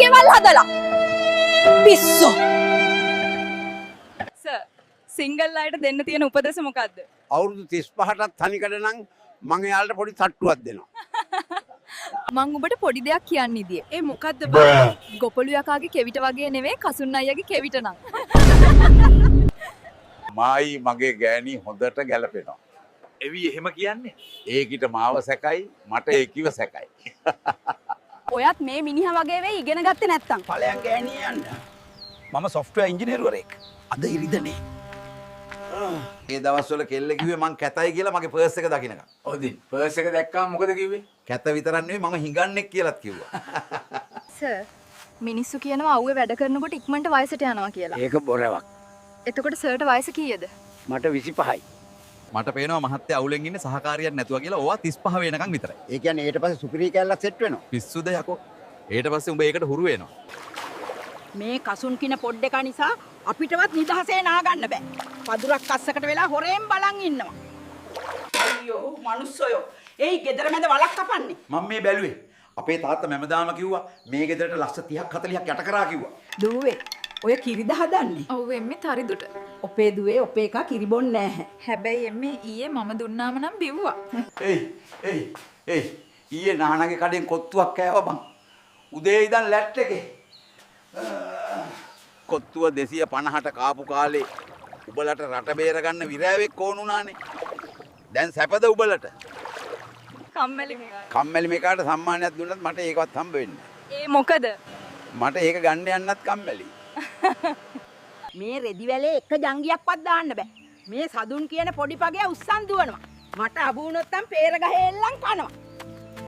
ගෙවල් හදලා. පිස්සෝ. Sir single අයට දෙන්න තියෙන උපදෙස මොකද්ද? අවුරුදු 35ටත් තනිකඩ නම් මං එයාලට පොඩි තට්ටුවක් දෙනවා. මං ඔබට පොඩි දෙයක් කියන්න ඉදියේ. ඒ මොකද්ද? ගොපළු යකාගේ කෙවිත වගේ නෙවෙයි කසුන් අයියාගේ කෙවිත නම්. මායි මගේ ගෑණි හොඳට ගැලපෙනවා. එවි එහෙම කියන්නේ. ඒකිට මාව සැකයි මට ඒකිව සැකයි. ඔයත් මේ මිනිහා වගේ වෙයි ඉගෙන ගත්තේ නැත්තම්. ඵලයන් ගෑණි යන්න. මම සොෆ්ට්වෙයාර් ඉංජිනේරුවරයෙක්. අද ඉරිදනේ. ඒ දවස්වල කෙල්ල කිව්වේ මං කැතයි කියලා මගේ පර්ස් එක දකින්නකම්. ඔදින් පර්ස් එක දැක්කම මොකද කිව්වේ? කැත විතරක් නෙවෙයි මම හිඟන්නෙක් කියලාත් කිව්වා. සර් මිනිස්සු කියනවා අවුවේ වැඩ කරනකොට ඉක්මනට වයසට යනවා කියලා. ඒක බොරවක්. එතකොට සර්ට වයස කීයද? මට 25යි. මට පේනවා මහත්තයා අවුලෙන් ඉන්නේ සහකාරියක් නැතුව කියලා. ඕවා 35 වෙනකන් විතරයි. ඒ කියන්නේ ඊට පස්සේ සුපිරි කැල්ලක් සෙට් වෙනවා. පිස්සුද යකෝ. ඊට පස්සේ උඹ ඒකට හුරු වෙනවා. මේ කසුන් කින පොඩ් එක නිසා අපිටවත් නිදහසේ නාගන්න බෑ. පදුරක් අස්සකට වෙලා හොරෙන් බලන් ඉන්නවා. අයියෝ මනුස්සයෝ. ඒයි ගෙදර මැද වලක් කපන්නේ. මම මේ බැලුවේ. අපේ තාත්තා මැමදාම කිව්වා මේ ගෙදරට ලක්ෂ 30ක් 40ක් යට කරා කිව්වා. දුවේ ඔය කිරිද හදන්නේ. ඔව් එම්මේ තරිදුට. ඔපේ දුවේ ඔපේ එක කිරි බොන්නේ නැහැ. හැබැයි එම්මේ ඊයේ මම දුන්නාම නම් බිව්වා. එයි ඊයේ නානගේ කඩෙන් කොත්තුවක් කෑවා බං. උදේ ඉඳන් ලැට් එකේ. කොත්තුව 250ට කාපු කාලේ උබලට රට බේර ගන්න විරෑවෙක් ඕන උනානේ. දැන් සැපද උබලට? කම්මැලි. කම්මැලි මේකාට සම්මානයක් දුන්නත් මට ඒකවත් හම්බ වෙන්නේ ඒ මොකද? මට ඒක ගන්න යන්නත් කම්මැලි. මේ රෙදි වැලේ එක ජංගියක්වත් දාන්න බෑ. මේ සදුන් කියන පොඩි පගය උස්සන් දුවනවා. මට අබු වුණොත් නම් පේර ගහේ එල්ලන් කනවා.